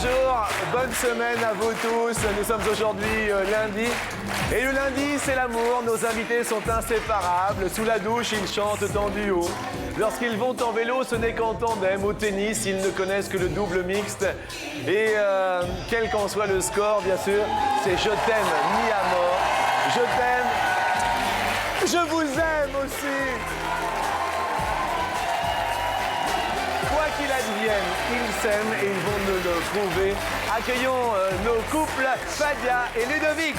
Bonjour, bonne semaine à vous tous. Nous sommes aujourd'hui lundi. Et le lundi, c'est l'amour. Nos invités sont inséparables. Sous la douche, ils chantent en duo. Lorsqu'ils vont en vélo, ce n'est qu'en tandem. Au tennis, ils ne connaissent que le double mixte. Et quel qu'en soit le score, bien sûr, c'est je t'aime mis à mort. Je t'aime. Je vous aime aussi. Quoi qu'il advienne, ils s'aiment et ils vont nous le prouver. Accueillons nos couples Fadia et Ludovic.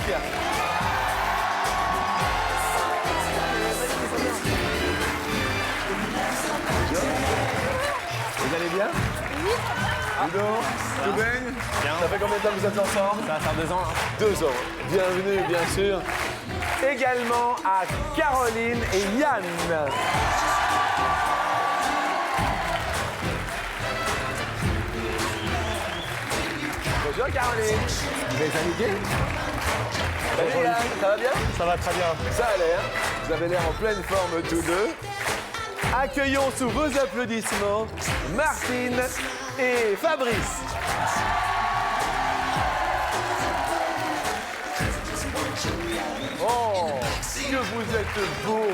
Vous allez bien? Oui. Ludo, tout baigne? Bien. Ça fait combien de temps que vous êtes ensemble? Ça va faire 2 ans. Hein. 2 ans. Bienvenue, bien sûr. Également à Caroline et Yann. Bonjour Caroline. Vous êtes amitiés? Salut Yann, ça va bien? Ça va très bien. Ça a l'air. Vous avez l'air en pleine forme tous deux. Accueillons sous vos applaudissements Martine et Fabrice. Oh, que vous êtes beaux.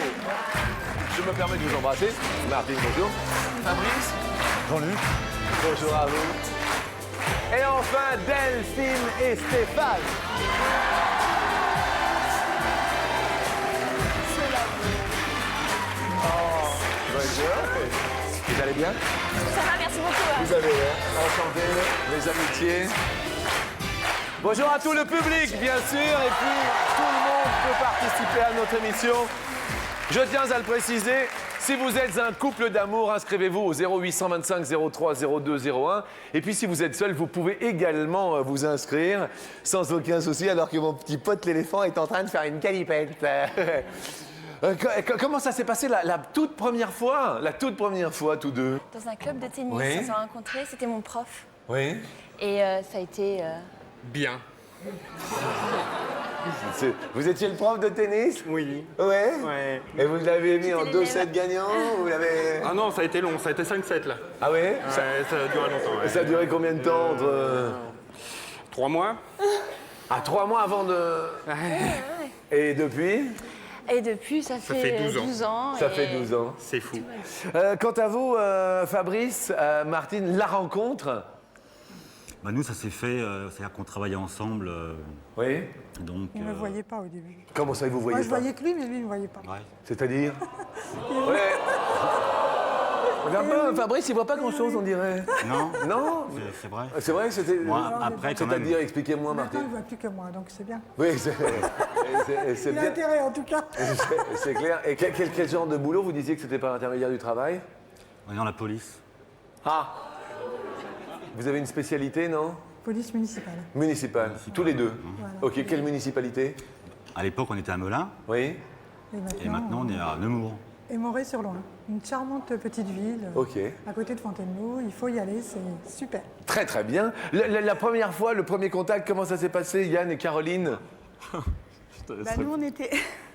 Je me permets de vous embrasser. Martine, bonjour. Fabrice. Jean-Luc. Bonjour à vous. Et enfin, Delphine et Stéphane. Oh, bonjour. Vous allez bien? Ça va, merci beaucoup. Vous avez l'air. Enchanté, les amitiés. Bonjour à tout le public, bien sûr, et puis tout le monde peut participer à notre émission. Je tiens à le préciser, si vous êtes un couple d'amour, inscrivez-vous au 0825 03 02 01. Et puis si vous êtes seul, vous pouvez également vous inscrire sans aucun souci, alors que mon petit pote l'éléphant est en train de faire une calipette. Comment ça s'est passé la toute première fois? La toute première fois, tous deux? Dans un club de tennis, Oui. on s'est rencontrés, c'était mon prof. Oui. Et ça a été... Bien. Vous étiez le prof de tennis? Oui. Ouais. Ouais. Et vous l'avez mis en J'étais 2 l'élève. sets gagnants? Vous l'avez... Ah non, ça a été long, ça a été 5-7 là. Ah ouais? Ouais, ça a duré longtemps. Ouais. Ça a duré combien de temps entre... 3 mois. Ah, 3 mois avant de... Et depuis? Et depuis, ça fait 12 ans. Ça et- fait 12 ans. C'est fou. Quant à vous, Fabrice, Martine, la rencontre? Bah nous, ça s'est fait, c'est-à-dire qu'on travaillait ensemble, Oui. donc... Il ne me voyait pas au début. Comment ça, vous Moi, voyez je pas? voyais que lui, mais lui, il ne me voyait pas. ouais. C'est-à-dire? Ouais. Regarde pas, Fabrice, il voit pas grand-chose, on dirait. Non, Non? c'est vrai. C'est vrai que c'était... Moi, après, quand même... C'est-à-dire, expliquez-moi, Maintenant, il Martine. ne voit plus que moi, donc c'est bien. Oui, c'est Il a bien. intérêt, en tout cas. C'est clair. Et quel genre de boulot? Vous disiez que c'était par l'intermédiaire du travail? On est dans la police. Ah! Vous avez une spécialité, non? Police municipale. Municipale. Tous les deux. Voilà. Ok, quelle municipalité? À l'époque, on était à Melun, Oui? et maintenant, on est à Nemours. Et Moret-sur-Loing. Une charmante petite ville, Ok. à côté de Fontainebleau. Il faut y aller, c'est super. Très très bien. La première fois, le premier contact, comment ça s'est passé, Yann et Caroline? Bah, nous,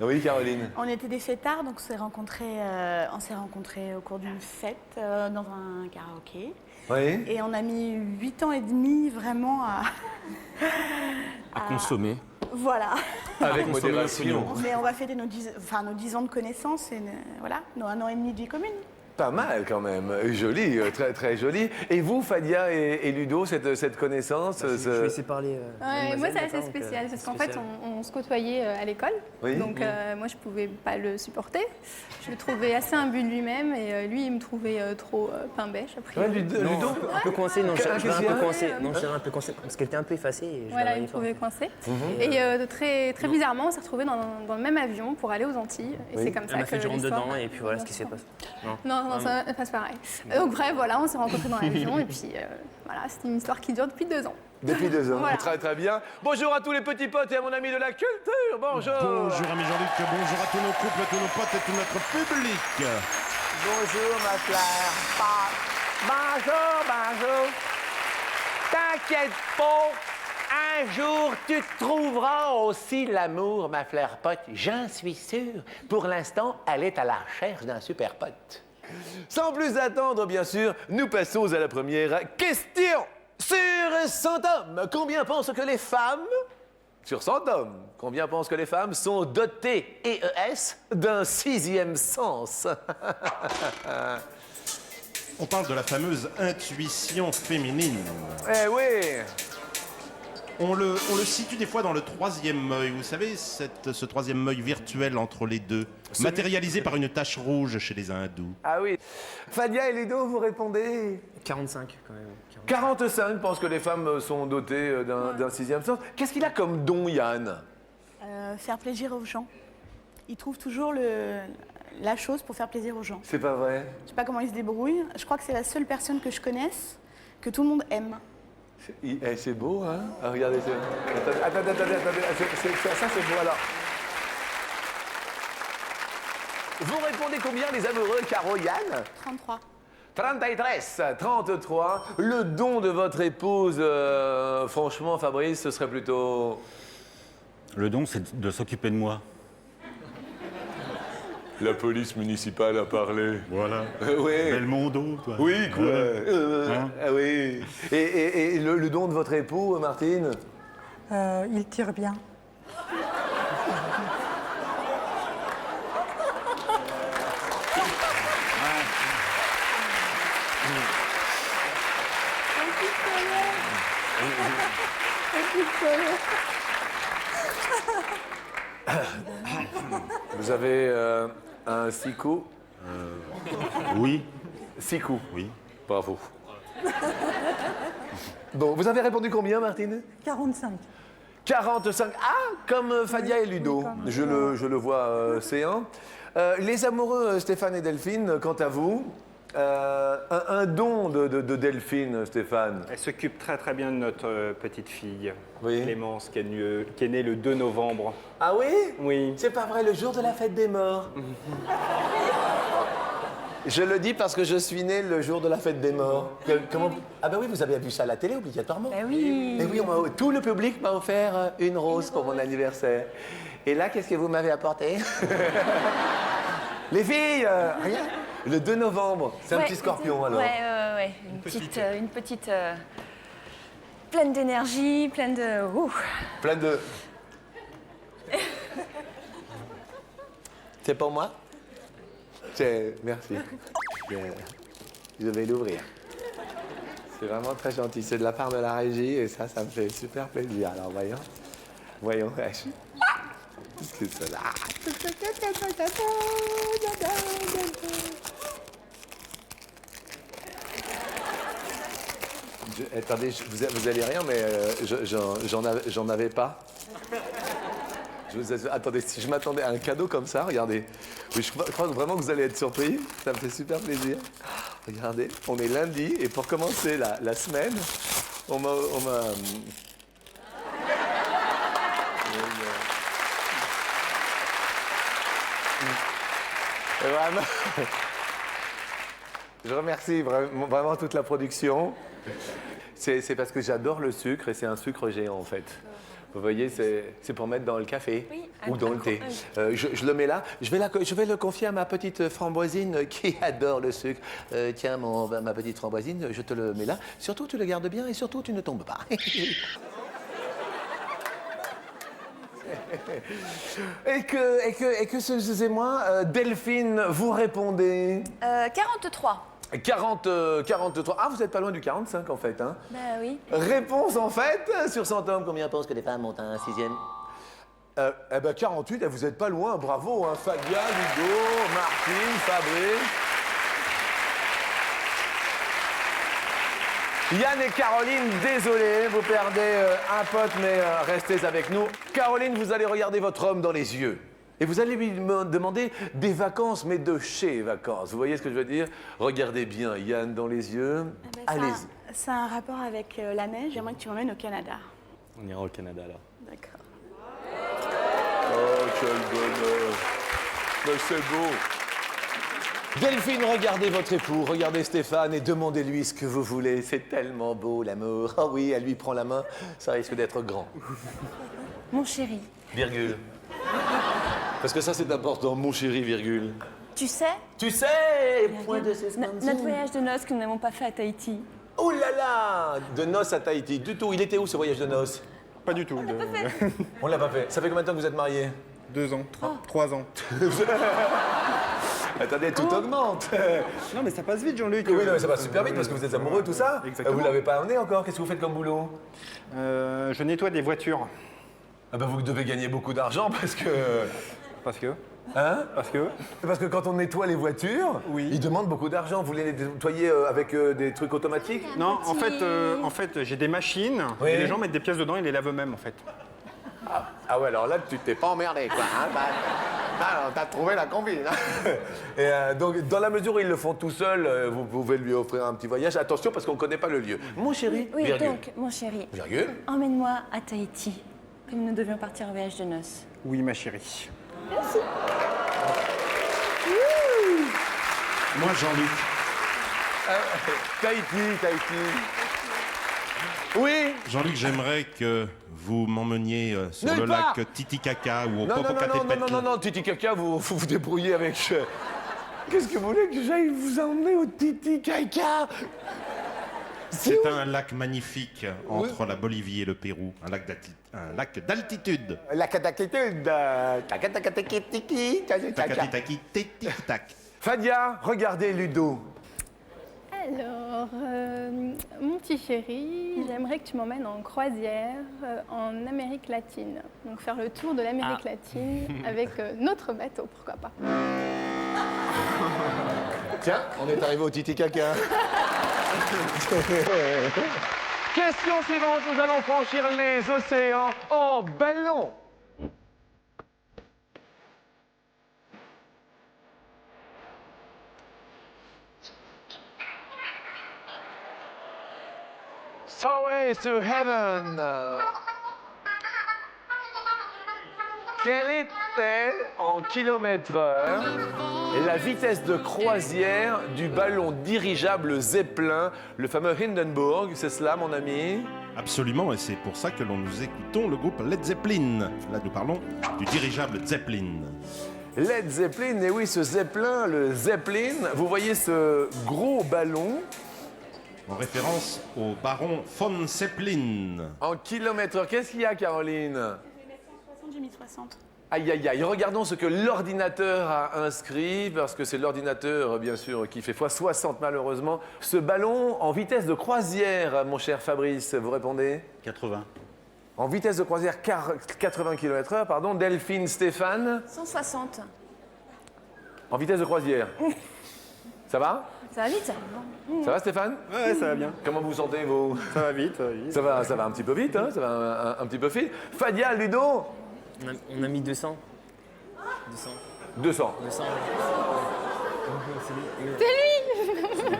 Oui, Caroline. on était des fêtards, donc on s'est rencontrés au cours d'une fête dans un karaoké. Oui? Et on a mis 8 ans et demi vraiment À consommer. Voilà. Avec consommer modération. le Mais on va fêter nos 10 ans de connaissances et voilà, nos 1 an et demi de vie commune. Pas mal quand même. Joli, très très joli. Et vous, Fadia et Ludo, cette connaissance Je vais laisser parler. Ouais, moi, c'est assez d'accord, spécial, parce qu'en fait, spécial. on se côtoyait à l'école. Oui. Donc, moi, je pouvais pas le supporter. Je le trouvais assez imbu de lui-même, et lui, il me trouvait trop pain bêche, a Ouais, priori. Ludo? Un peu coincé, non, je Qu'est-ce dirais un qu'il y a peu coincé. Non, je dirais un peu coincé, parce qu'elle était un peu effacée. Et je la Voilà, il voyais me pas. trouvait coincé. Mhm. Et très, très bizarrement, on s'est retrouvés dans le même avion pour aller aux Antilles. Et Oui. c'est comme ça Elle m'a que fait du rentre l'histoire- dedans, et puis voilà ce qui s'est passé. Non, ça passe pareil. Donc, bref, voilà, on s'est rencontrés dans l'avion, et puis voilà, c'est une histoire qui dure depuis 2 ans. Depuis 2 ans. Voilà. Très très bien. Bonjour à tous les petits potes et à mon ami de la culture. Bonjour. Bonjour ami Jean-Luc, bonjour à tous nos couples, tous nos potes et tout notre public. Bonjour ma Claire. Bonjour, bonjour. T'inquiète pas, un jour tu trouveras aussi l'amour, ma Claire pote. J'en suis sûr. Pour l'instant, elle est à la recherche d'un super pote. Sans plus attendre, bien sûr, nous passons à la première question sur Sur 100 hommes, combien pensent que les femmes... Sur 100 hommes, combien pensent que les femmes sont dotées, EES, d'un 6e sens? On parle de la fameuse intuition féminine. Eh oui. On le situe des fois dans le 3e œil. Vous savez, ce 3e œil virtuel entre les deux, matérialisé par une tache rouge chez les hindous. Ah oui. Fadia et Ludo, vous répondez 45 quand même. 45 pensent que les femmes sont dotées d'un 6e sens. Qu'est-ce qu'il a comme don, Yann? Faire plaisir aux gens. Il trouve toujours la chose pour faire plaisir aux gens. C'est pas vrai. Je sais pas comment il se débrouille. Je crois que c'est la seule personne que je connaisse que tout le monde aime. C'est beau, hein? Ah, regardez. Attendez. Ça, c'est beau, alors. Vous répondez combien, les amoureux, Caro, Yann? 33. 33. Le don de votre épouse, franchement, Fabrice, ce serait plutôt... Le don, c'est de s'occuper de moi. La police municipale a parlé. Voilà. Oui. Belmondo, toi. Oui, quoi. Hein? Ah oui. Et le don de votre époux, Martine? Il tire bien. Vous avez un 6 coups? Oui. 6 coups. Oui. Bravo. Bon, vous avez répondu combien, Martine? 45. 45. Ah, comme Fadia et Ludo. Je le vois, C1. Les amoureux, Stéphane et Delphine, quant à vous, un don de Delphine, Stéphane. Elle s'occupe très très bien de notre petite fille, Oui. Clémence, qui est née le 2 novembre. Ah oui? Oui. C'est pas vrai, le jour de la fête des morts. Je le dis parce que je suis né le jour de la fête des morts. Comment... Ah ben oui, vous avez vu ça à la télé obligatoirement. Ben oui. Et oui, tout le public m'a offert une rose pour mon anniversaire. Et là, qu'est-ce que vous m'avez apporté? Les filles, rien. Le 2 novembre, c'est un petit scorpion alors. Ouais. Une petite pleine d'énergie, pleine de... Plein de... C'est pour moi? Merci. Je vais l'ouvrir. C'est vraiment très gentil. C'est de la part de la régie et ça me fait super plaisir. Alors voyons. Qu'est-ce que c'est là? Attendez, vous allez rien, mais j'en avais pas. Je vous assure, attendez, si je m'attendais à un cadeau comme ça, regardez. Oui, je crois vraiment que vous allez être surpris. Ça me fait super plaisir. Regardez, on est lundi et pour commencer la semaine, on m'a... Et vraiment, je remercie vraiment toute la production. C'est parce que j'adore le sucre et c'est un sucre géant en fait. Vous voyez, c'est pour mettre dans le café ou dans le thé. Je le mets là. Je vais le confier à ma petite framboisine qui adore le sucre. Tiens, ma petite framboisine, je te le mets là. Surtout, tu le gardes bien et surtout, tu ne tombes pas. Et que excusez-moi, Delphine, vous répondez 43. 43. Ah, vous n'êtes pas loin du 45 en fait, hein? Bah oui. Réponse en fait, sur 100 hommes, combien pensent que les femmes ont un 6e? Eh ben 48, vous n'êtes pas loin, bravo, hein, Fabien, Ludo, Martine, Fabrice. Yann et Caroline, désolé, vous perdez un pote, mais restez avec nous. Caroline, vous allez regarder votre homme dans les yeux. Et vous allez lui demander des vacances, mais de chez vacances. Vous voyez ce que je veux dire? Regardez bien Yann dans les yeux. Allez-y. Ça a un rapport avec la neige. J'aimerais que tu m'emmènes au Canada. On ira au Canada alors. D'accord. Oh, quel bonheur. Mais c'est beau. Delphine, regardez votre époux, regardez Stéphane et demandez-lui ce que vous voulez. C'est tellement beau, l'amour. Oh oui, elle lui prend la main, ça risque d'être grand. Mon chéri, Virgule. Parce que ça, c'est important, mon chéri, virgule. tu sais, Tu sais, point de suspension. notre voyage de noces que nous n'avons pas fait à Tahiti, Oh là là! De noces à Tahiti. Du tout. Il était où ce voyage de noces? Pas du tout. On l'a pas fait. Ça fait combien de temps que vous êtes mariés? 2 ans, 3 ans. Attendez, tout augmente. Non, mais ça passe vite, Jean-Luc. Oui, non, mais ça va super vite parce que vous êtes amoureux, tout ça. Exactement. Vous l'avez pas amené encore? Qu'est-ce que vous faites comme boulot? Je nettoie des voitures. Ah bah vous devez gagner beaucoup d'argent parce que... Parce que Hein? Parce que Parce que quand on nettoie les voitures, Oui. ils demandent beaucoup d'argent. Vous les nettoyez avec des trucs automatiques? Non, en fait, j'ai des machines Oui. et les gens mettent des pièces dedans et les lavent eux-mêmes, en fait. Ah ouais, alors là, tu t'es pas emmerdé, quoi. Hein, t'as trouvé la combine. Hein. Et donc, dans la mesure où ils le font tout seuls, vous pouvez lui offrir un petit voyage. Attention, parce qu'on ne connaît pas le lieu. Mon chéri, Oui, virgule. donc, mon chéri, Virgule. emmène-moi à Tahiti, comme nous devions partir en voyage de noces. Oui, ma chérie. Moi, Jean-Luc, Tahiti. Oui. Jean-Luc, j'aimerais que vous m'emmeniez sur Nulle le part. lac Titicaca ou au Non, Popocatépetl. non, Titi Caca, vous vous débrouillez avec... Qu'est-ce que vous voulez que j'aille vous emmener au Titi Caca? C'est un lac magnifique entre la Bolivie et le Pérou. Un lac d'altitude. La catacitude. Takatitaki, tic-tac. Fadia, regardez Ludo. Alors, mon petit chéri, j'aimerais que tu m'emmènes en croisière en Amérique latine. Donc faire le tour de l'Amérique latine avec notre bateau, pourquoi pas. Tiens, on est arrivé au Titicaca. Question suivante, nous allons franchir les océans en ballon. Stairway to Heaven. Quelle était en kilomètres-heure la vitesse de croisière du ballon dirigeable Zeppelin, le fameux Hindenburg? C'est cela, mon ami? Absolument, et c'est pour ça que nous écoutons le groupe Led Zeppelin. Là, nous parlons du dirigeable Zeppelin. Led Zeppelin, et oui, ce Zeppelin, le Zeppelin, vous voyez ce gros ballon En référence au baron von Zeppelin. en kilomètres-heure. Qu'est-ce qu'il y a, Caroline? 60, j'ai mis 60. Aïe, aïe, aïe. Regardons ce que l'ordinateur a inscrit, parce que c'est l'ordinateur, bien sûr, qui fait x60, malheureusement. Ce ballon en vitesse de croisière, mon cher Fabrice, vous répondez? 80. En vitesse de croisière 80 km/h, pardon. Delphine, Stéphane, 160. en vitesse de croisière. Ça va? Ça va vite? Ça va, Stéphane? Ouais, ça va bien. Comment vous sentez, vous? Ça va vite, ça va vite. Ça va un petit peu vite, hein? Ça va un petit peu vite. Fadia, Ludo? On a mis 200. 200. 200.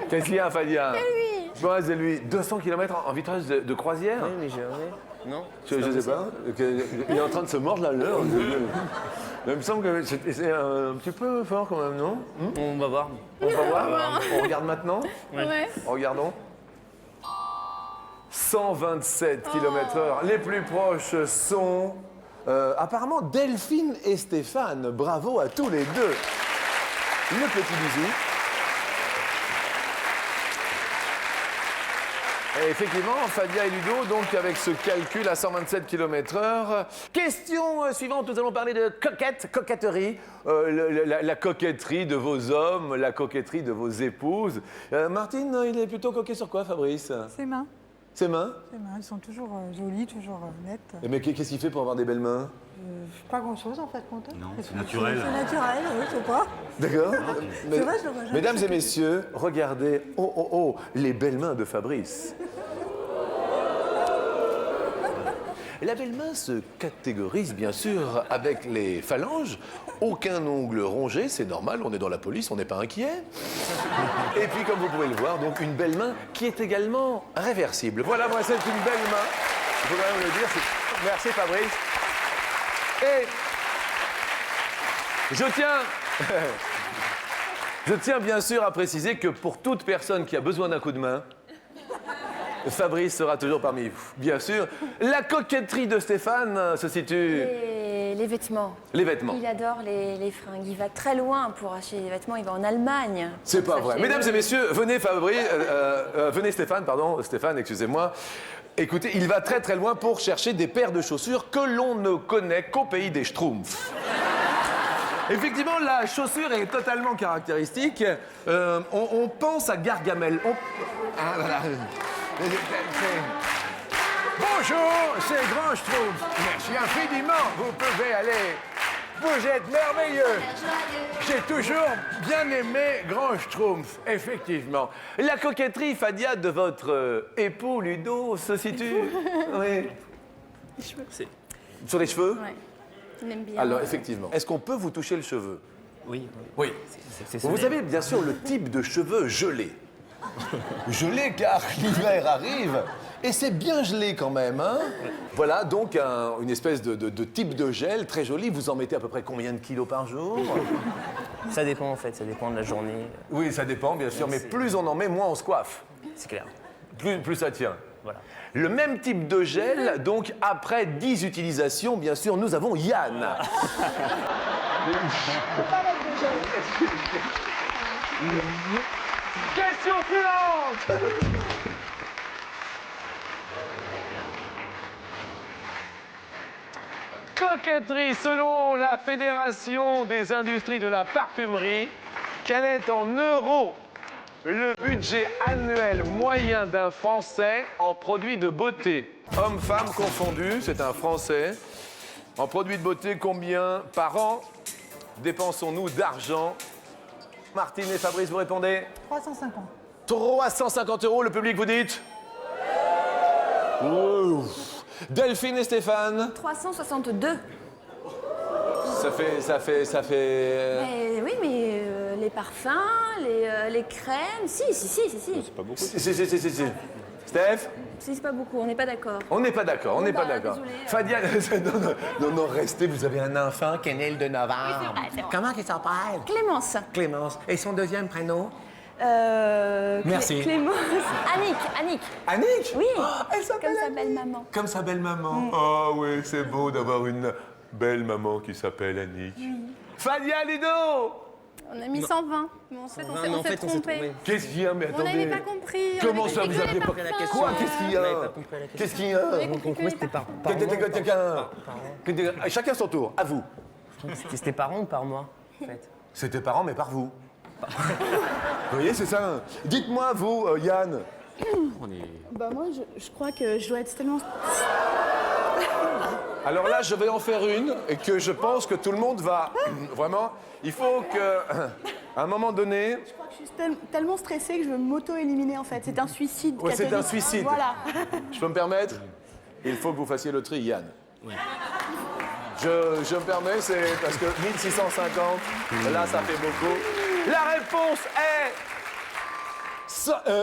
Qu'est-ce qu'il y a, Fadia? C'est lui. Ouais, c'est lui. 200 km en vitesse de croisière? Oui, mais j'ai. Non. Je sais pas. Il est en train de se mordre la l'heure. Il me semble que c'est un petit peu fort quand même, non? On va voir. On va voir. On regarde maintenant? Ouais. Regardons. 127 km/h. Les plus proches sont apparemment Delphine et Stéphane. Bravo à tous les deux. Le petit bisou. Et effectivement, Fadia et Ludo, donc avec ce calcul à 127 km/h. Question suivante, nous allons parler de coquetterie. La coquetterie de vos hommes, la coquetterie de vos épouses. Martine, il est plutôt coquet sur quoi, Fabrice? Ses mains. Ses mains? Ses mains, elles sont toujours jolies, toujours nettes. Mais qu'est-ce qu'il fait pour avoir des belles mains? Pas grand-chose en fait, compte. Non, c'est naturel. C'est naturel, oui, je sais pas. D'accord. C'est vrai, je l'aurais jamais Mesdames et fait. messieurs, regardez, les belles mains de Fabrice. La belle main se catégorise bien sûr avec les phalanges. Aucun ongle rongé, c'est normal, on est dans la police, on n'est pas inquiet. Et puis comme vous pouvez le voir, donc une belle main qui est également réversible. Voilà, moi c'est une belle main. Il faut quand même le dire. Merci Fabrice. Et je tiens bien sûr à préciser que pour toute personne qui a besoin d'un coup de main, Fabrice sera toujours parmi vous. Bien sûr, la coquetterie de Stéphane se situe... les vêtements. Les vêtements. Il adore les fringues. Il va très loin pour acheter des vêtements. Il va en Allemagne. C'est pas pour vrai. s'acheter- Mesdames et messieurs, venez venez Stéphane, pardon, Stéphane, excusez-moi. Écoutez, il va très très loin pour chercher des paires de chaussures que l'on ne connaît qu'au pays des Schtroumpfs. Effectivement, la chaussure est totalement caractéristique. On pense à Gargamel. Ah, voilà. Bonjour, c'est Grand Schtroumpf. Merci infiniment, vous pouvez aller. Vous êtes merveilleux. J'ai toujours bien aimé Grand Schtroumpf, effectivement. La coquetterie, Fadia, de votre époux Ludo se situe oui. C'est- Sur les cheveux. Ouais. Il aime bien. Alors, effectivement. Est-ce qu'on peut vous toucher le cheveu? Oui. Oui. C'est Vous solaire. avez bien sûr le type de cheveux gelés. Gelés car l'hiver arrive et c'est bien gelé quand même. Hein, voilà donc une espèce de type de gel très joli. Vous en mettez à peu près combien de kilos par jour? Ça dépend en fait, ça dépend de la journée. Oui, ça dépend bien sûr, mais plus on en met, moins on se coiffe. C'est clair. Plus ça tient. Voilà. Le même type de gel, donc après 10 utilisations, bien sûr, nous avons Yann. Question suivante. Coquetterie, selon la Fédération des industries de la parfumerie, quel est en euros le budget annuel moyen d'un Français en produits de beauté? Hommes-femmes confondus, c'est un Français. En produits de beauté, combien par an dépensons-nous d'argent? Martine et Fabrice, vous répondez? 350. 350 €, le public, vous dites? Ouf. Delphine et Stéphane? 362. Ça fait... Mais, oui, mais les parfums, les crèmes, si. Si. Steph? Si, c'est pas beaucoup, on n'est pas d'accord. On n'est pas d'accord, on n'est pas bah, d'accord. désolé, Fadia, non, restez, vous avez un enfant qui est né le 2 novembre. Comment il s'appelle? Clémence. Clémence. Et son deuxième prénom? Merci. Clémence. Annick. Annick? Oui. Elle s'appelle Comme sa belle maman. Comme sa belle-maman. Oh oui, c'est beau d'avoir une belle maman qui s'appelle Annick. Fadia, Ludo! On a mis 120. Mais en fait, on s'est mais en fait, on s'est trompé. trompé. Qu'est-ce qu'il y a? Mais On n'avait attendez. pas compris. Comment on ça, avait vous compris avez que pas les la parfums. question. Quoi? Qu'est-ce qu'il y On n'avait a? pas compris la question. Qu'est-ce qu'il y a? On compris que c'était par Chacun son tour, à vous. C'était par an ou par mois en fait? C'était par an, mais par vous. Vous voyez, c'est ça. Dites-moi, vous, Yann. Bah moi, je crois que je dois être tellement... Alors là, je vais en faire une et que je pense que tout le monde va... Vraiment, il faut que, à un moment donné... Je crois que je suis tellement stressée que je veux m'auto-éliminer en fait. C'est un suicide Ouais, c'est un catholique. suicide. Voilà. Je peux me permettre? Il faut que vous fassiez le tri, Yann. Je me permets, c'est parce que 1650, là, ça fait beaucoup. La réponse est...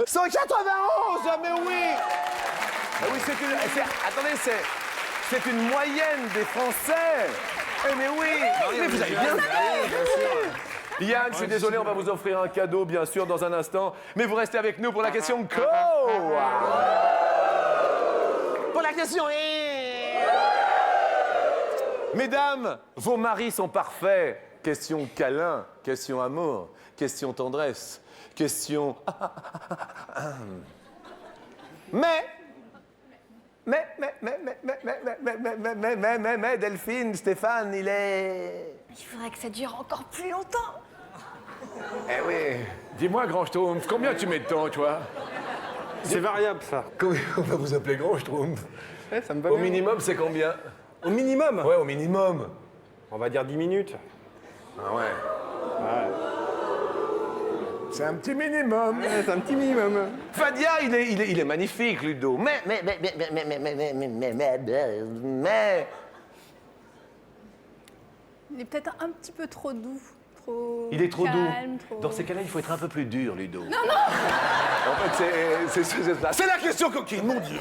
191, mais oui! Ah oui, attendez, c'est une moyenne des Français. Eh mais oui! Mais vous avez bien fait! Yann, je suis désolé, on va vous offrir un cadeau, bien sûr, dans un instant. Mais vous restez avec nous pour la question co. Pour la question Mesdames, vos maris sont parfaits. Question câlin, question amour, question tendresse, question... Mais, Delphine, Stéphane, il est... Il faudrait que ça dure encore plus longtemps. Eh oui. Dis-moi, Grand Schtroumpf, combien tu mets de temps, toi? C'est variable, ça. Comment on va vous appeler Grand Schtroumpf? Ça me va Au bien. minimum, c'est combien? Au minimum? Ouais, au minimum. On va dire 10 minutes. Ah ouais. C'est un petit minimum. Ouais, c'est un petit minimum. Fadia, il est magnifique, Ludo. Mais... Il est peut-être un petit peu trop doux. Trop Il est trop calme, doux. trop... Dans ces cas-là, il faut être un peu plus dur, Ludo. Non, non. En fait, c'est ça. C'est la question coquine, mon Dieu.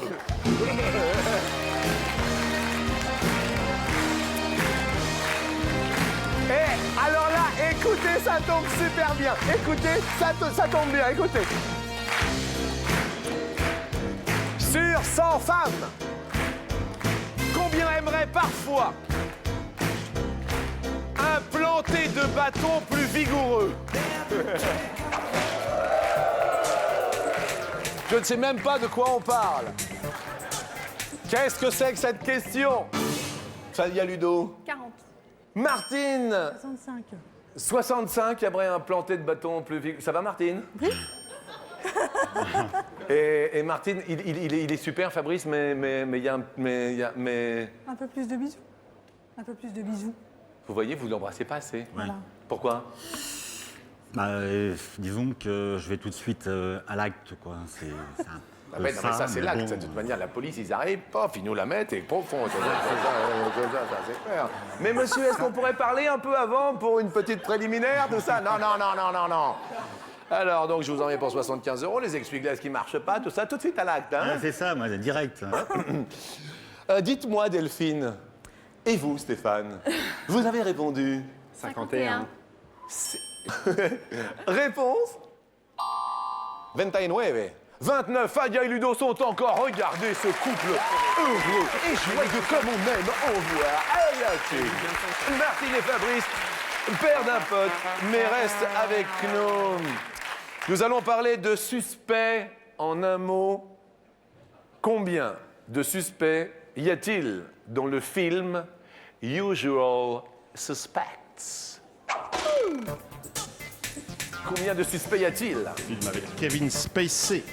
Et alors là, écoutez, ça tombe super bien. Écoutez, ça tombe bien, écoutez. Sur 100 femmes, combien aimeraient parfois lancer de bâton plus vigoureux. Je ne sais même pas de quoi on parle. Qu'est-ce que c'est que cette question? Fadia Ludo. 40. Martine. 65. 65 après un planté de bâton plus vigoureux. Ça va, Martine? Oui. Et Martine, il est super, Fabrice, mais il y a un... Un peu plus de bisous. Un peu plus de bisous. Vous voyez, vous l'embrassez pas assez. Voilà. Pourquoi? Bah, disons que je vais tout de suite à l'acte, quoi. C'est un Ah peu ouais, non, mais ça, c'est mais l'acte. bon. De toute manière, la police, ils arrivent, pof, ils nous la mettent et profond. Ça, c'est clair. Mais monsieur, est-ce qu'on pourrait parler un peu avant pour une petite préliminaire, tout ça? Non, non, non, non, non, non. Alors, donc, je vous en mets pour 75 €, les essuie-glaces qui marchent pas, tout ça, tout de suite à l'acte. Hein? Ouais, c'est ça, moi, direct. Dites-moi, Delphine, et vous, Stéphane, vous avez répondu 51. Réponse 29. 29. Fadia et Ludo sont encore. Regardez ce couple heureux et joyeux comme on aime en voir. Allez, Martine et Fabrice perdent un pote, mais restent avec nous. Nous allons parler de suspects en un mot. Combien de suspects y a-t-il dans le film Usual Suspects? Combien de suspects y a-t-il? Film avec Kevin Spacey.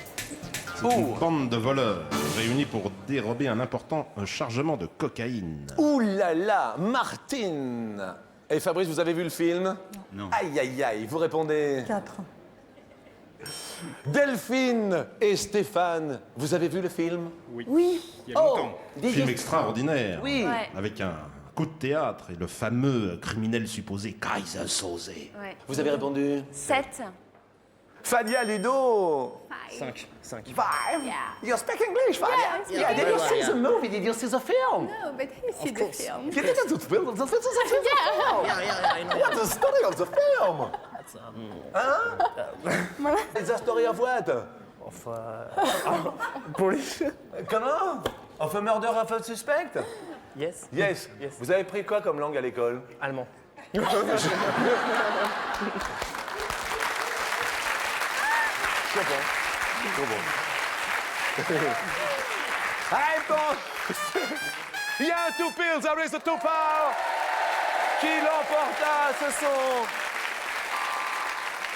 C'est une bande de voleurs réunis pour dérober un important chargement de cocaïne. Ouh là là, Martine! Et Fabrice, vous avez vu le film? Non. Aïe aïe aïe, vous répondez. 4. Delphine et Stéphane, vous avez vu le film? Oui. Il y a longtemps. Film extraordinaire. Oui. Ouais. Avec un coup de théâtre et le fameux criminel supposé Kaiser Soze. Ouais. Vous avez répondu? 7. Fadia Ludo. 5. 5. Five. You speak English, Fadia? Yeah, Did you see the movie? Did you see the film? No, but he see the film. You didn't see the film? The film? What's the story of the film? It's the story of what? Police. Comment? Of a murder of a suspect? Yes. Yes. Vous avez pris quoi comme langue à l'école? Allemand. Réponse. Il y a un two pills, there is a two power. Qui l'emporta? Ce sont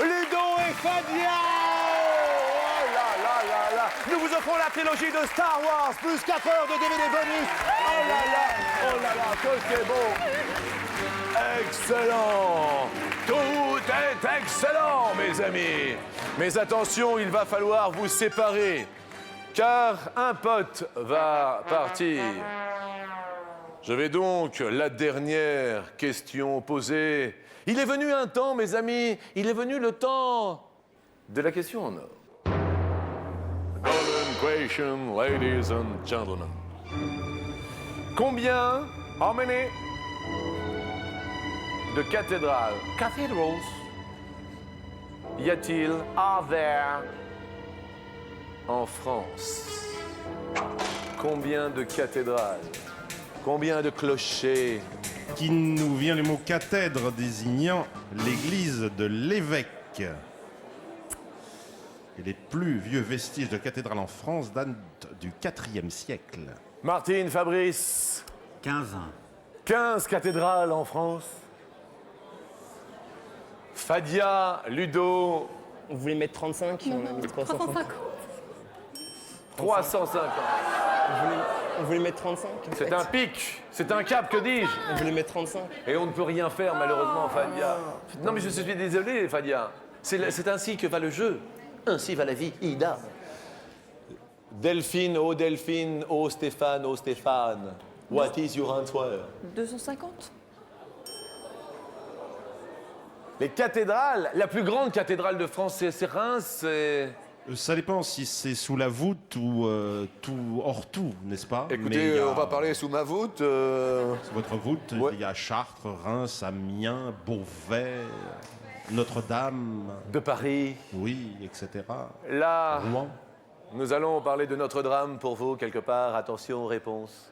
Ludo et Fadia. Oh là là là là. Nous vous offrons la trilogie de Star Wars, plus 4 heures de DVD bonus. Oh là là, que c'est beau. Excellent. Tout est excellent, mes amis. Mais attention, il va falloir vous séparer, car un pote va partir. Je vais donc la dernière question poser. Il est venu un temps, mes amis, il est venu le temps de la question en or. Golden question, ladies and gentlemen. Combien, how many, de cathédrales, cathedrals, y a-t-il, are there, en France? Combien de cathédrales? Combien de clochers? Qui nous vient le mot cathèdre désignant l'église de l'évêque. Et les plus vieux vestiges de cathédrales en France datent du IVe siècle. Martine, Fabrice, 15. 15 cathédrales en France. Fadia, Ludo, Vous voulez mettre 35? On a mis 350. 350. On voulait mettre 35? C'est un pic, c'est un cap, que dis-je? On voulait mettre 35. Et on ne peut rien faire, malheureusement, Fadia. Non, mais je suis désolé, Fadia. C'est ainsi que va le jeu. Ainsi va la vie, Ida. Delphine, oh Stéphane, oh Stéphane. What is your answer? 250. Les cathédrales, la plus grande cathédrale de France, c'est Reims, c'est... Ça dépend si c'est sous la voûte ou tout hors tout, n'est-ce pas? Mais il Écoutez, y a- on va parler sous ma voûte. Sous votre voûte, Ouais. il y a Chartres, Reims, Amiens, Beauvais, Notre-Dame, De Paris. oui, etc. Là, Rouen. nous allons parler de notre drame pour vous, quelque part. Attention aux réponses.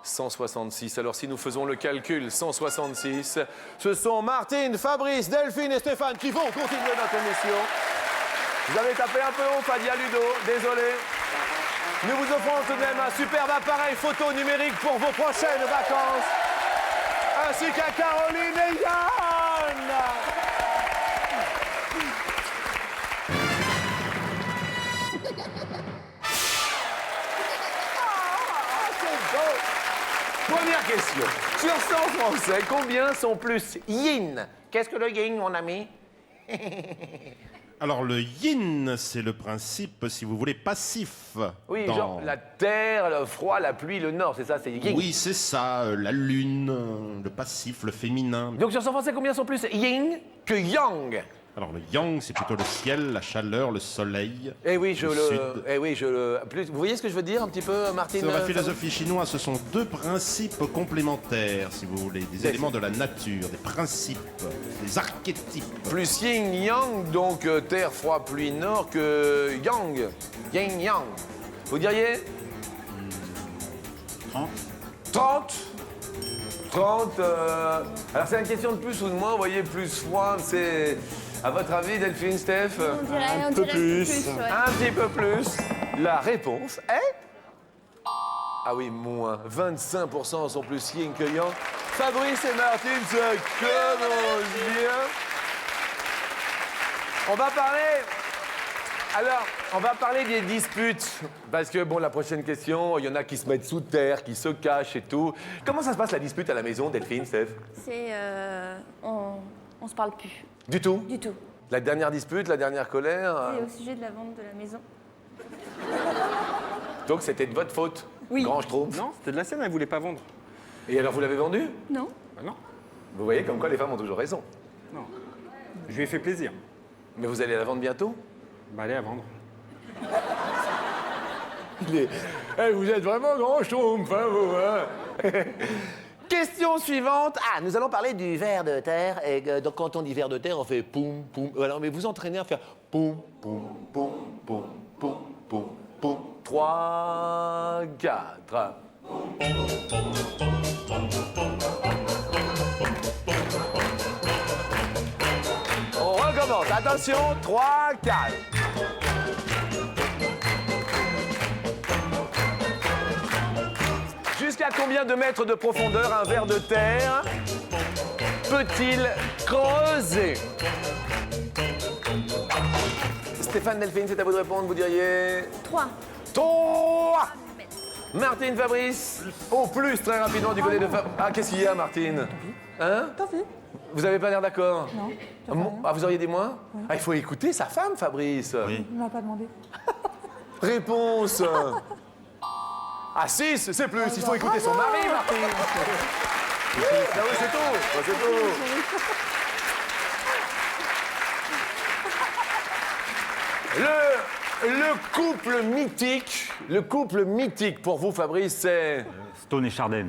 166. Alors si nous faisons le calcul, 166, ce sont Martine, Fabrice, Delphine et Stéphane qui vont continuer notre émission. Vous avez tapé un peu haut, Fadia, Ludo, désolé. Nous vous offrons tout de même un superbe appareil photo numérique pour vos prochaines vacances, ainsi qu'à Caroline et Yann. Première question. Sur 100 Français, combien sont plus yin? Qu'est-ce que le yin, mon ami? Alors le yin, c'est le principe, si vous voulez, passif. Oui, dans- genre la terre, le froid, la pluie, le nord, c'est ça, c'est yin. Oui, c'est ça, la lune, le passif, le féminin. Donc sur 100 Français, combien sont plus yin que yang? Alors le yang, c'est plutôt le ciel, la chaleur, le soleil. Eh oui, le sud. Plus, vous voyez ce que je veux dire un petit peu, Martine? Dans la philosophie chinoise, ce sont deux principes complémentaires, si vous voulez, des éléments de la nature, des principes, des archétypes. Plus yin, yang, donc terre, froid, pluie, nord, que yang. Yin, yang. Vous diriez 30. 30 30. Alors c'est une question de plus ou de moins, vous voyez, plus froid, c'est... À votre avis, Delphine, Steph? On dirait Un peu plus. ouais. Un petit peu plus. La réponse est... Ah oui, moins. 25% sont plus yin que yang. Fabrice et Martine se commencent bien. On va parler des disputes. Parce que, bon, la prochaine question, il y en a qui se mettent sous terre, qui se cachent et tout. Comment ça se passe, la dispute à la maison, Delphine, Steph? C'est. On se parle plus. Du tout? Du tout. La dernière dispute, la dernière colère. C'est au sujet de la vente de la maison. Donc c'était de votre faute. Oui. Grand Schtroumpf. Non, c'était de la sienne, elle voulait pas vendre. Et alors vous l'avez vendu? Non. Bah non, Vous voyez comme quoi les femmes ont toujours raison. non. Je lui ai fait plaisir. Mais vous allez la vendre bientôt? Bah allez à vendre. Vous êtes vraiment Grand Schtroumpf, hein, vous, hein? Question suivante. Ah, nous allons parler du ver de terre. Et donc quand on dit ver de terre, on fait poum, poum. Alors, mais vous entraînez à faire poum, poum, poum, poum, poum, poum, poum. 3, 4. On recommence. Attention, 3, 4. Jusqu'à combien de mètres de profondeur un ver de terre peut-il creuser? Stéphane, Delphine, c'est à vous de répondre, vous diriez 3. 3. Martine, Fabrice. Au plus, très rapidement, du côté de Fabrice. Ah, qu'est-ce qu'il y a, Martine? Hein? Tant pis. Vous avez pas l'air d'accord? Non. Ah, vous auriez dit moins? Ah, il faut écouter sa femme, Fabrice. Oui. Il m'a pas demandé. Réponse. Ah, 6, c'est plus. Il faut écouter son mari, Martine. Ah oui, c'est tout. Ah, c'est tout. Le couple mythique pour vous, Fabrice, c'est... Stone et Chardin.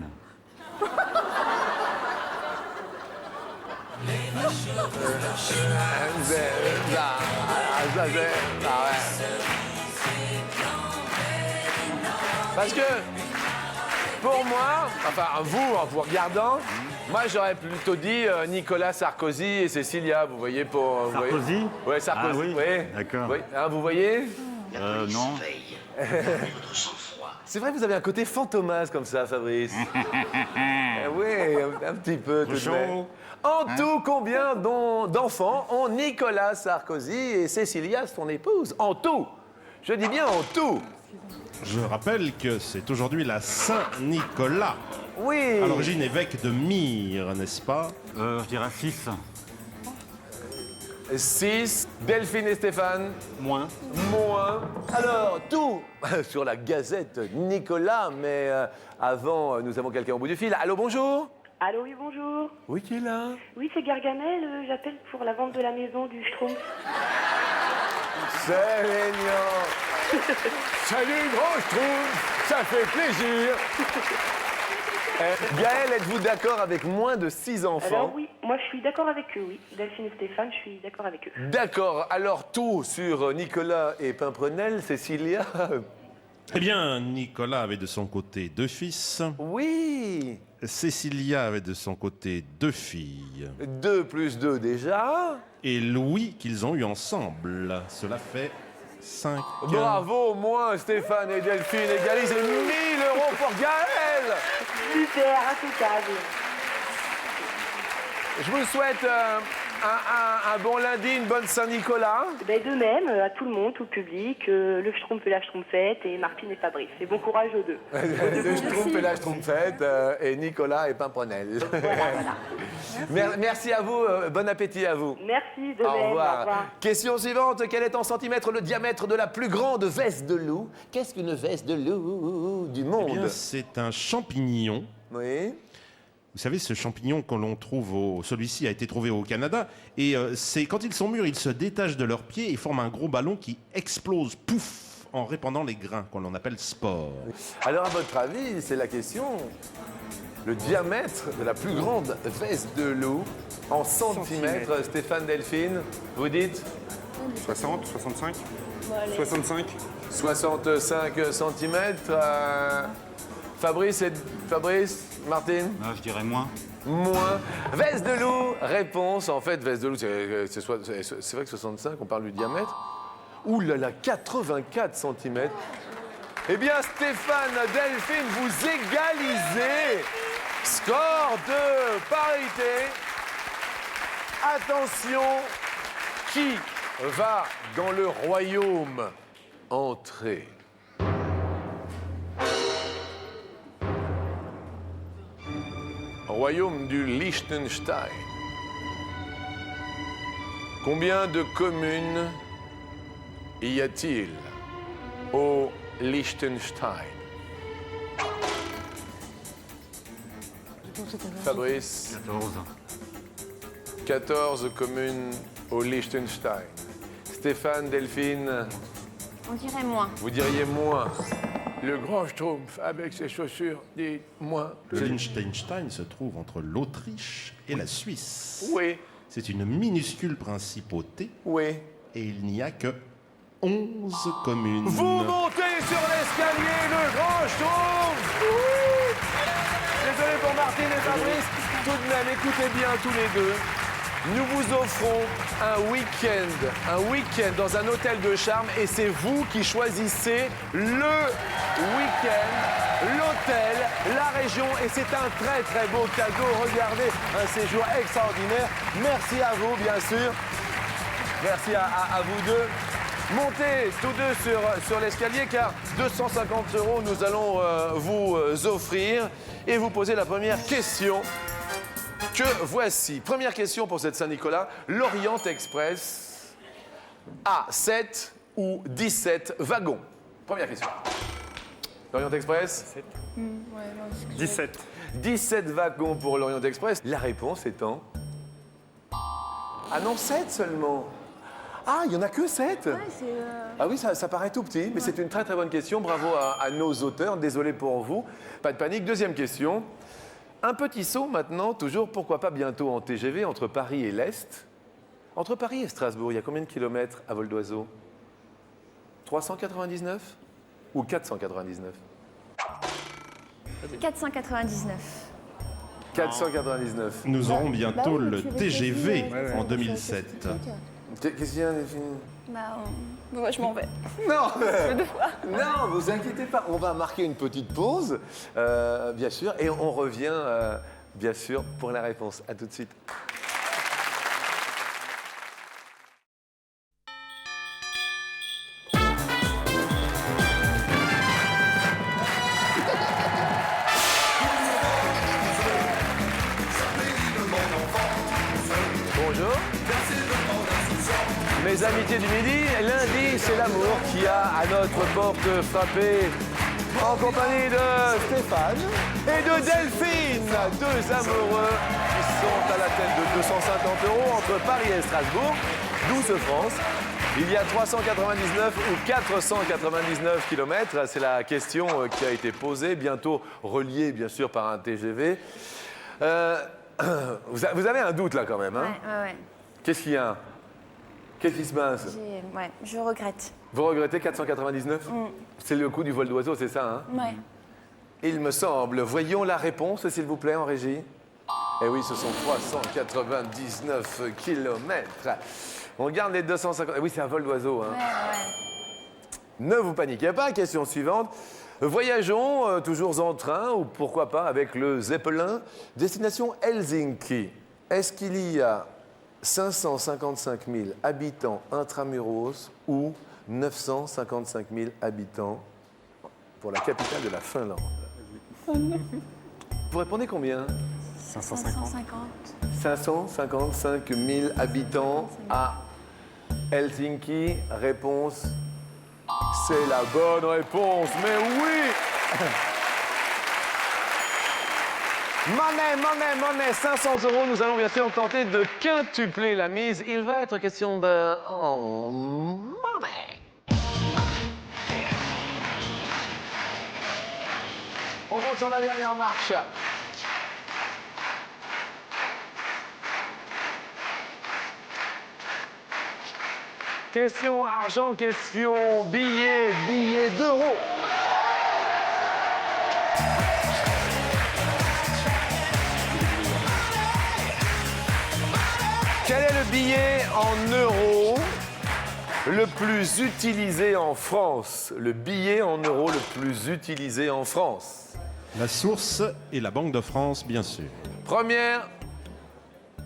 Parce que, pour moi, enfin vous, en vous regardant, moi j'aurais plutôt dit Nicolas Sarkozy et Cécilia, vous voyez, pour... vous voyez Sarkozy? Ouais, Sarkozy, Ah oui, ouais. d'accord. Oui, hein, vous voyez? Non. C'est vrai que vous avez un côté fantomas comme ça, Fabrice. Oui, un petit peu tout de même. En tout, combien d'enfants ont Nicolas Sarkozy et Cécilia, son épouse? En tout. Je dis bien en tout. Je rappelle que c'est aujourd'hui la Saint-Nicolas. Oui. À l'origine évêque de Myre, n'est-ce pas? Je dirais 6. 6. Delphine et Stéphane? Moins. Moins. Alors, tout sur la Gazette Nicolas, mais avant, nous avons quelqu'un au bout du fil. Allô, bonjour? Allô, oui, bonjour. Oui, qui est là? Oui, c'est Gargamel, j'appelle pour la vente de la maison du Schtroumpf. C'est mignon. Salut, Grand Schtroumpf, ça fait plaisir. Gaëlle, êtes-vous d'accord avec moins de 6 enfants? Alors oui, moi je suis d'accord avec eux, oui. Delphine et Stéphane, je suis d'accord avec eux. D'accord, alors tout sur Nicolas et Pimprenel, Cécilia? Eh bien, Nicolas avait de son côté 2 fils. Oui. Cécilia avait de son côté 2 filles. 2 plus 2 déjà. Et Louis qu'ils ont eu ensemble. Cela fait 5. Bravo, moi, Stéphane et Delphine égalisent 1 000 € pour Gaël. Super, impeccable. Je vous souhaite un bon lundi, une bonne Saint-Nicolas. Ben, de même, à tout le monde, tout le public, le Schtroumpf et la Schtroumpfette, et Martine et Fabrice. Et bon courage aux deux. Le Schtroumpf et la Schtroumpfette et Nicolas et Pimprenel. Merci à vous, bon appétit à vous. Merci, de Au même. revoir. Question suivante, quel est en centimètres le diamètre de la plus grande veste de loup? Qu'est-ce qu'une veste de loup du monde? Eh bien, c'est un champignon. Oui. Vous savez, ce champignon que l'on trouve celui-ci a été trouvé au Canada. Et c'est quand ils sont mûrs, ils se détachent de leurs pieds et forment un gros ballon qui explose, pouf, en répandant les grains, qu'on l'on appelle spores. Alors, à votre avis, c'est la question. Le diamètre de la plus grande veste de loup en centimètres, Stéphane, Delphine, vous dites 60, 65, Bon, allez. 65. 65 centimètres. Fabrice, Martine? Je dirais moins. Moins. Veste de loup, réponse. En fait, veste de loup, c'est vrai que 65, on parle du diamètre. Ouh là là, 84 cm. Eh bien, Stéphane, Delphine, vous égalisez. Score de parité. Attention, qui va dans le royaume entrer? Royaume du Liechtenstein. Combien de communes y a-t-il au Liechtenstein? Fabrice? 14. 14 communes au Liechtenstein. Stéphane, Delphine? On dirait moins. Vous diriez moins. Le grand Schtroumpf avec ses chaussures dit moins. Le Liechtenstein se trouve entre l'Autriche et la Suisse. Oui. C'est une minuscule principauté. Oui. Et il n'y a que 11 communes. Vous montez sur l'escalier, le grand Schtroumpf. Ouh. Désolé pour Martine et Fabrice. Tout de même, écoutez bien tous les deux. Nous vous offrons un week-end dans un hôtel de charme et c'est vous qui choisissez le week-end, l'hôtel, la région et c'est un très très beau cadeau. Regardez, un séjour extraordinaire. Merci à vous, bien sûr. Merci à vous deux. Montez tous deux sur l'escalier car 250 € nous allons vous offrir et vous poser la première question. Que voici. Première question pour cette Saint-Nicolas. L'Orient Express a 7 ou 17 wagons? Première question. L'Orient Express 17. 17 wagons pour l'Orient Express. La réponse étant... Ah non, 7 seulement. Ah, il n'y en a que 7 Ah oui, ça paraît tout petit, mais c'est une très très bonne question. Bravo à nos auteurs. Désolé pour vous. Pas de panique. Deuxième question. Un petit saut maintenant, toujours, pourquoi pas bientôt en TGV, entre Paris et l'Est. Entre Paris et Strasbourg, il y a combien de kilomètres à vol d'oiseau? 399 ou 499? 499. 499. Nous aurons bientôt oui, le tu veux TGV préciser, en 2007. Qu'est-ce qu'il y a, Delphine? Moi, je m'en vais. Non Deux fois. Non, vous inquiétez pas. On va marquer une petite pause, bien sûr, et on revient, bien sûr, pour la réponse. À tout de suite. Bonjour. Mes amitiés du midi, lundi, c'est l'amour qui a à notre porte frappé en compagnie de Stéphane et de Delphine, deux amoureux qui sont à la tête de 250 € entre Paris et Strasbourg, 12 France. Il y a 399 ou 499 kilomètres, c'est la question qui a été posée, bientôt reliée bien sûr par un TGV. Vous avez un doute là quand même, hein? Ouais. Qu'est-ce qu'il y a? Qu'est-ce qui se passe? Ouais, je regrette. Vous regrettez 499? C'est le coût du vol d'oiseau, c'est ça, hein? Ouais. Il me semble. Voyons la réponse, s'il vous plaît, en régie. Eh oui, ce sont 399 kilomètres. On garde les 250... Oui, c'est un vol d'oiseau, hein. Ne vous paniquez pas. Question suivante. Voyageons, toujours en train, ou pourquoi pas avec le Zeppelin, destination Helsinki. Est-ce qu'il y a 555 000 habitants intramuros ou 955 000 habitants pour la capitale de la Finlande? Vous répondez combien? 550. 555 000 habitants à Helsinki. Réponse, c'est la bonne réponse. Mais oui! Monnaie, 500 €. Nous allons bien sûr tenter de quintupler la mise. Il va être question de... monnaie. On monte sur la dernière marche. Question argent, question billet d'euros. Quel est le billet en euros le plus utilisé en France? Le billet en euros le plus utilisé en France. La source est la Banque de France, bien sûr. Première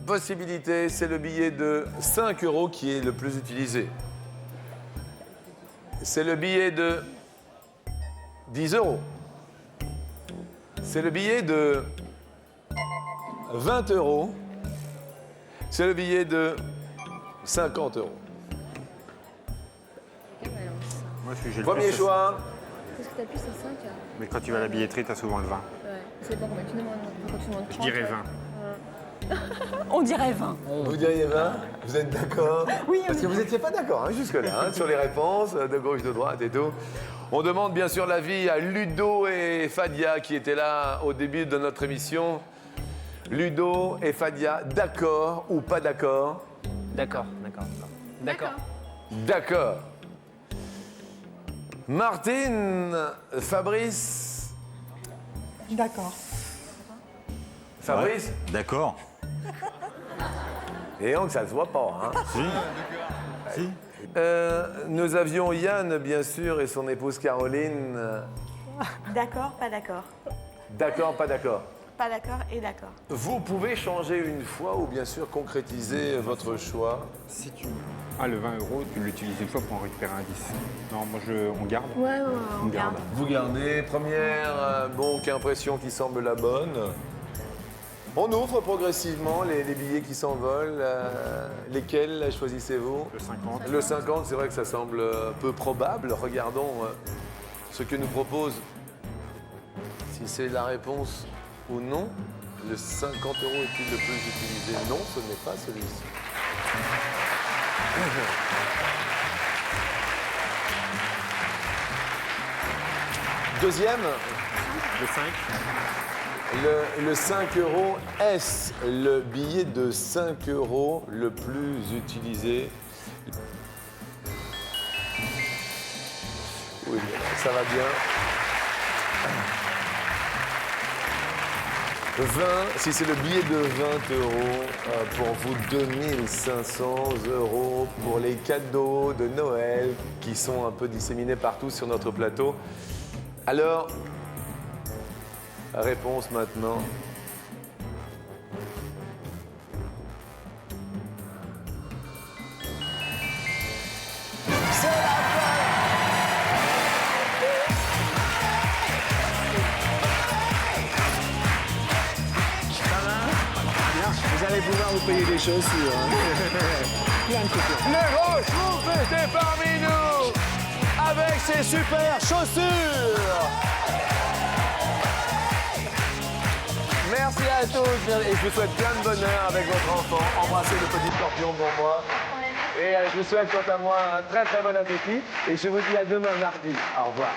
possibilité, c'est le billet de 5 € qui est le plus utilisé. C'est le billet de 10 €. C'est le billet de 20 €. C'est le billet de 50 €. Moi, j'ai le Premier plus, choix. Qu'est-ce que tu appuies sur 5? Mais quand tu vas à la billetterie, tu as souvent le 20. Ouais. C'est bon, tu demandes 30. Je dirais 20. On dirait 20. Vous diriez 20? Vous êtes d'accord? Oui. Parce que vous n'étiez pas d'accord hein, jusque-là, hein, sur les réponses, de gauche, de droite et tout. On demande bien sûr l'avis à Ludo et Fadia qui étaient là au début de notre émission. Ludo et Fadia, d'accord ou pas d'accord? D'accord. D'accord. Martine, Fabrice. D'accord. Fabrice? D'accord. Et donc ça ne se voit pas. Hein. Si. Nous avions Yann, bien sûr, et son épouse Caroline. D'accord, pas d'accord. D'accord, pas d'accord. Pas d'accord et d'accord. Vous pouvez changer une fois ou bien sûr concrétiser votre choix. Si tu... Ah, le 20 €, tu l'utilises une fois pour en récupérer un 10. Non, moi, on garde. Ouais, On garde. Vous gardez. Première impression qui semble la bonne. On ouvre progressivement les billets qui s'envolent. Lesquels choisissez-vous? Le 50. Le 50, c'est vrai que ça semble peu probable. Regardons ce que nous propose, si c'est la réponse ou non. Le 50 € est-il le plus utilisé? Non, ce n'est pas celui-ci. Deuxième. Le 5. Le 5 €, est-ce le billet de 5 € le plus utilisé? Oui, ça va bien. 20, si c'est le billet de 20 € pour vous, 2500 € pour les cadeaux de Noël qui sont un peu disséminés partout sur notre plateau. Alors, réponse maintenant. C'est la Vous allez pouvoir vous payer des chaussures. Le gros Schtroumpf était parmi nous avec ses super chaussures. Merci à tous et je vous souhaite plein de bonheur avec votre enfant. Embrassez le petit scorpion pour moi. Et je vous souhaite quant à moi un très très bon appétit et je vous dis à demain mardi. Au revoir.